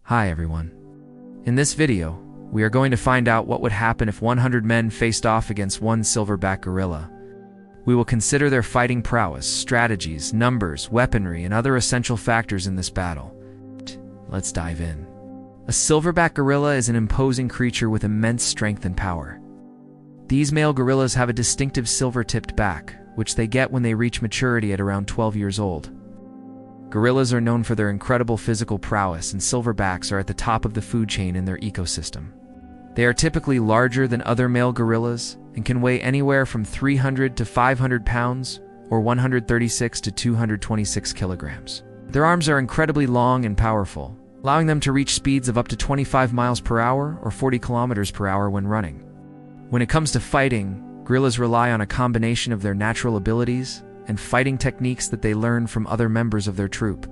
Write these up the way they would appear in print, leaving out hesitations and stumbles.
Hi everyone. In this video, we are going to find out what would happen if 100 men faced off against one silverback gorilla. We will consider their fighting prowess, strategies, numbers, weaponry, and other essential factors in this battle. Let's dive in. A silverback gorilla is an imposing creature with immense strength and power. These male gorillas have a distinctive silver-tipped back, which they get when they reach maturity at around 12 years old. Gorillas are known for their incredible physical prowess, and silverbacks are at the top of the food chain in their ecosystem. They are typically larger than other male gorillas and can weigh anywhere from 300 to 500 pounds or 136 to 226 kilograms. Their arms are incredibly long and powerful, allowing them to reach speeds of up to 25 miles per hour or 40 kilometers per hour when running. When it comes to fighting, gorillas rely on a combination of their natural abilities and fighting techniques that they learn from other members of their troop.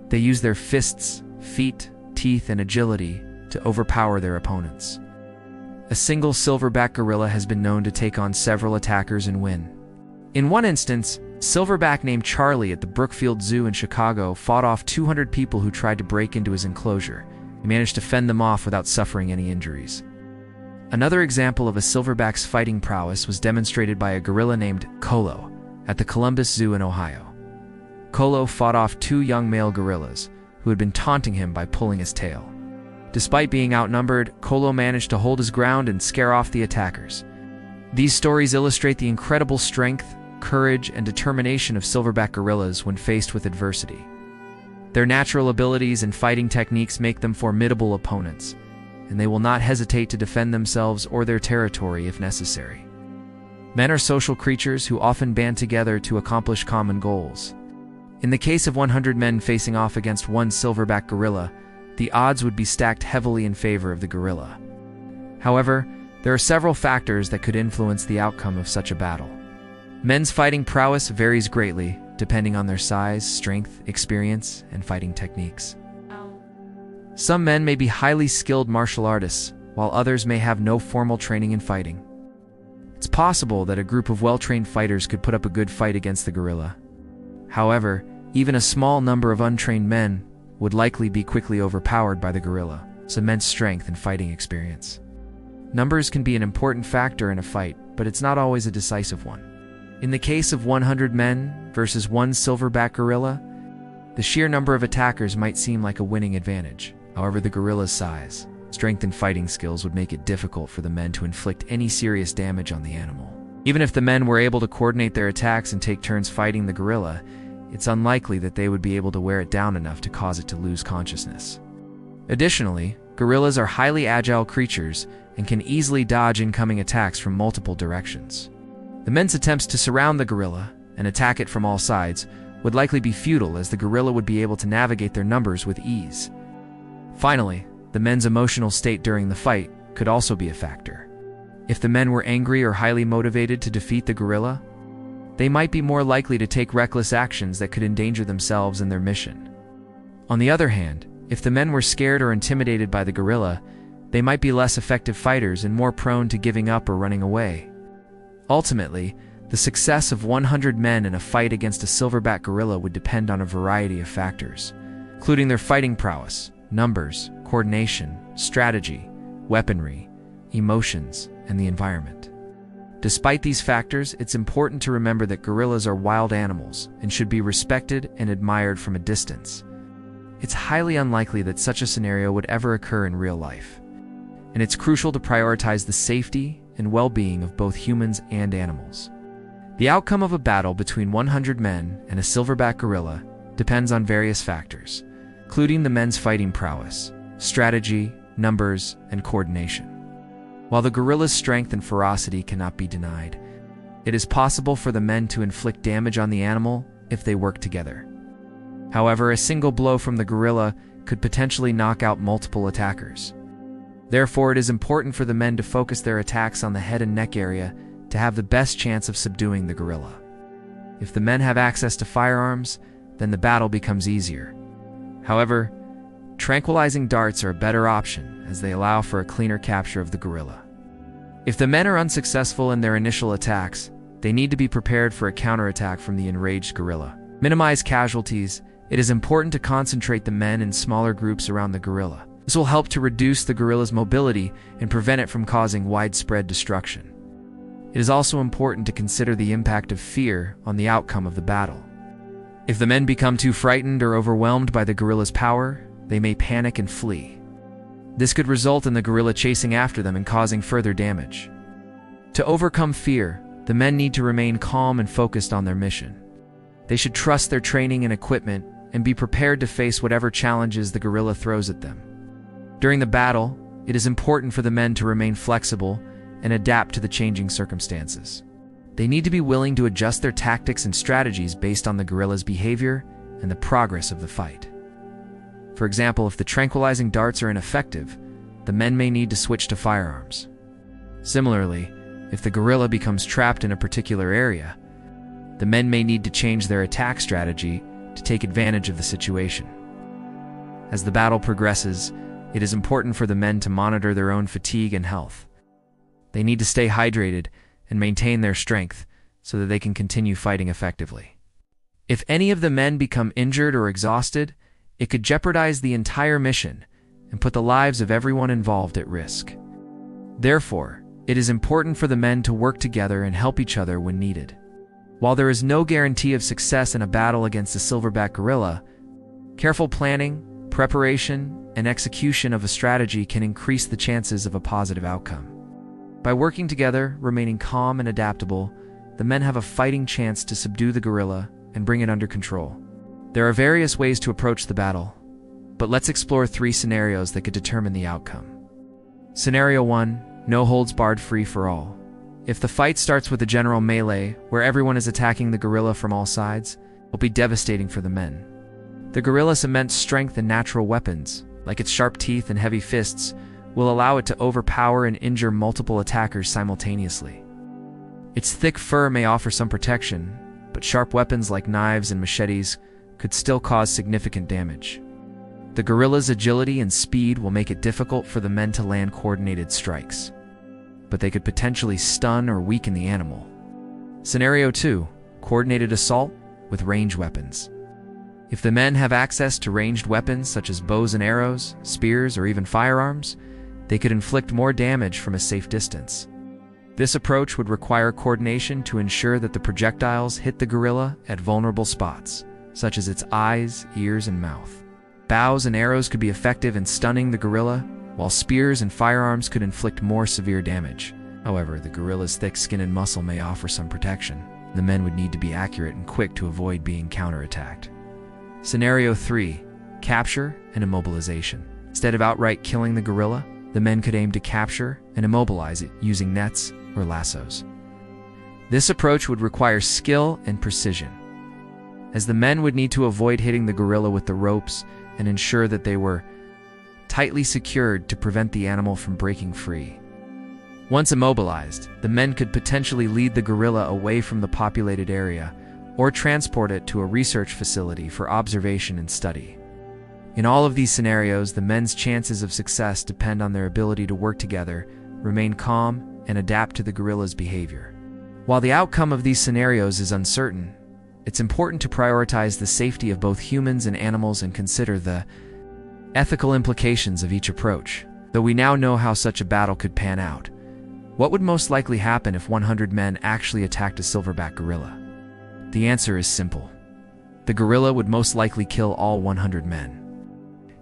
They use their fists, feet, teeth, and agility to overpower their opponents. A single silverback gorilla has been known to take on several attackers and win. In one instance, a silverback named Charlie at the Brookfield Zoo in Chicago fought off 200 people who tried to break into his enclosure. He managed to fend them off without suffering any injuries. Another example of a silverback's fighting prowess was demonstrated by a gorilla named Colo at the Columbus Zoo in Ohio. Colo fought off two young male gorillas who had been taunting him by pulling his tail. Despite being outnumbered, Colo managed to hold his ground and scare off the attackers. These stories illustrate the incredible strength, courage, and determination of silverback gorillas when faced with adversity. Their natural abilities and fighting techniques make them formidable opponents, and they will not hesitate to defend themselves or their territory if necessary. Men are social creatures who often band together to accomplish common goals. In the case of 100 men facing off against one silverback gorilla, the odds would be stacked heavily in favor of the gorilla. However, there are several factors that could influence the outcome of such a battle. Men's fighting prowess varies greatly, depending on their size, strength, experience, and fighting techniques. Some men may be highly skilled martial artists, while others may have no formal training in fighting. It's possible that a group of well-trained fighters could put up a good fight against the gorilla. However, even a small number of untrained men would likely be quickly overpowered by the gorilla's immense strength and fighting experience. Numbers can be an important factor in a fight, but it's not always a decisive one. In the case of 100 men versus one silverback gorilla, the sheer number of attackers might seem like a winning advantage. However, the gorilla's size, strength, and fighting skills would make it difficult for the men to inflict any serious damage on the animal. Even if the men were able to coordinate their attacks and take turns fighting the gorilla, it's unlikely that they would be able to wear it down enough to cause it to lose consciousness. Additionally, gorillas are highly agile creatures and can easily dodge incoming attacks from multiple directions. The men's attempts to surround the gorilla and attack it from all sides would likely be futile, as the gorilla would be able to navigate their numbers with ease. Finally, the men's emotional state during the fight could also be a factor. If the men were angry or highly motivated to defeat the gorilla, they might be more likely to take reckless actions that could endanger themselves and their mission. On the other hand, if the men were scared or intimidated by the gorilla, they might be less effective fighters and more prone to giving up or running away. Ultimately, the success of 100 men in a fight against a silverback gorilla would depend on a variety of factors, including their fighting prowess, numbers, coordination, strategy, weaponry, emotions, and the environment. Despite these factors, it's important to remember that gorillas are wild animals and should be respected and admired from a distance. It's highly unlikely that such a scenario would ever occur in real life, and it's crucial to prioritize the safety and well-being of both humans and animals. The outcome of a battle between 100 men and a silverback gorilla depends on various factors, including the men's fighting prowess, strategy, numbers, and coordination. While the gorilla's strength and ferocity cannot be denied, it is possible for the men to inflict damage on the animal if they work together. However, a single blow from the gorilla could potentially knock out multiple attackers. Therefore, it is important for the men to focus their attacks on the head and neck area to have the best chance of subduing the gorilla. If the men have access to firearms, then the battle becomes easier. However, tranquilizing darts are a better option, as they allow for a cleaner capture of the gorilla. If the men are unsuccessful in their initial attacks, they need to be prepared for a counterattack from the enraged gorilla. Minimize casualties. It is important to concentrate the men in smaller groups around the gorilla, This will help to reduce the gorilla's mobility and prevent it from causing widespread destruction. It is also important to consider the impact of fear on the outcome of the battle. If the men become too frightened or overwhelmed by the gorilla's power, they may panic and flee. This could result in the gorilla chasing after them and causing further damage. To overcome fear, the men need to remain calm and focused on their mission. They should trust their training and equipment and be prepared to face whatever challenges the gorilla throws at them. During the battle, it is important for the men to remain flexible and adapt to the changing circumstances. They need to be willing to adjust their tactics and strategies based on the gorilla's behavior and the progress of the fight. For example, if the tranquilizing darts are ineffective, the men may need to switch to firearms. Similarly, if the gorilla becomes trapped in a particular area, the men may need to change their attack strategy to take advantage of the situation. As the battle progresses, it is important for the men to monitor their own fatigue and health. They need to stay hydrated and maintain their strength so that they can continue fighting effectively. If any of the men become injured or exhausted, it could jeopardize the entire mission and put the lives of everyone involved at risk. Therefore, it is important for the men to work together and help each other when needed. While there is no guarantee of success in a battle against a silverback gorilla, careful planning, preparation, and execution of a strategy can increase the chances of a positive outcome. By working together, remaining calm and adaptable, the men have a fighting chance to subdue the gorilla and bring it under control. There are various ways to approach the battle, but let's explore 3 scenarios that could determine the outcome. Scenario 1, no holds barred, free for all. If the fight starts with a general melee where everyone is attacking the gorilla from all sides, it will be devastating for the men. The gorilla's immense strength and natural weapons, like its sharp teeth and heavy fists, will allow it to overpower and injure multiple attackers simultaneously. Its thick fur may offer some protection, but sharp weapons like knives and machetes could still cause significant damage. The gorilla's agility and speed will make it difficult for the men to land coordinated strikes, but they could potentially stun or weaken the animal. Scenario 2, coordinated assault with range weapons. If the men have access to ranged weapons such as bows and arrows, spears, or even firearms, they could inflict more damage from a safe distance. This approach would require coordination to ensure that the projectiles hit the gorilla at vulnerable spots, such as its eyes, ears, and mouth. Bows and arrows could be effective in stunning the gorilla, while spears and firearms could inflict more severe damage. However, the gorilla's thick skin and muscle may offer some protection. The men would need to be accurate and quick to avoid being counterattacked. Scenario 3, capture and immobilization. Instead of outright killing the gorilla, the men could aim to capture and immobilize it using nets or lassos. This approach would require skill and precision, as the men would need to avoid hitting the gorilla with the ropes and ensure that they were tightly secured to prevent the animal from breaking free. Once immobilized, the men could potentially lead the gorilla away from the populated area or transport it to a research facility for observation and study. In all of these scenarios, the men's chances of success depend on their ability to work together, remain calm, and adapt to the gorilla's behavior. While the outcome of these scenarios is uncertain, it's important to prioritize the safety of both humans and animals and consider the ethical implications of each approach. Though we now know how such a battle could pan out, what would most likely happen if 100 men actually attacked a silverback gorilla? The answer is simple. The gorilla would most likely kill all 100 men.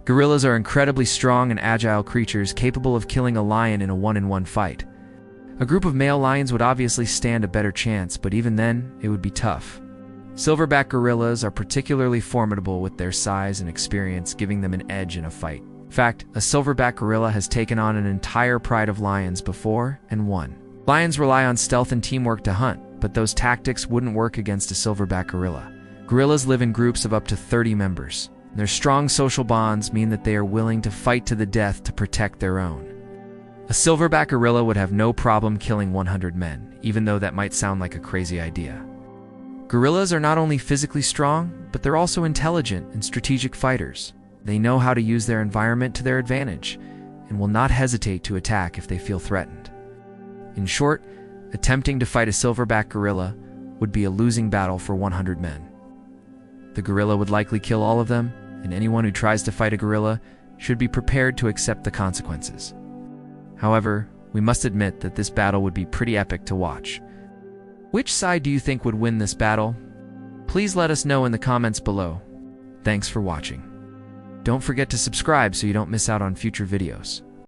Gorillas are incredibly strong and agile creatures capable of killing a lion in a one-on-one fight. A group of male lions would obviously stand a better chance, but even then, it would be tough. Silverback gorillas are particularly formidable with their size and experience, giving them an edge in a fight. In fact, a silverback gorilla has taken on an entire pride of lions before and won. Lions rely on stealth and teamwork to hunt, but those tactics wouldn't work against a silverback gorilla. Gorillas live in groups of up to 30 members. Their strong social bonds mean that they are willing to fight to the death to protect their own. A silverback gorilla would have no problem killing 100 men, even though that might sound like a crazy idea. Gorillas are not only physically strong, but they're also intelligent and strategic fighters. They know how to use their environment to their advantage and will not hesitate to attack if they feel threatened. In short, attempting to fight a silverback gorilla would be a losing battle for 100 men. The gorilla would likely kill all of them, and anyone who tries to fight a gorilla should be prepared to accept the consequences. However, we must admit that this battle would be pretty epic to watch. Which side do you think would win this battle? Please let us know in the comments below. Thanks for watching. Don't forget to subscribe so you don't miss out on future videos.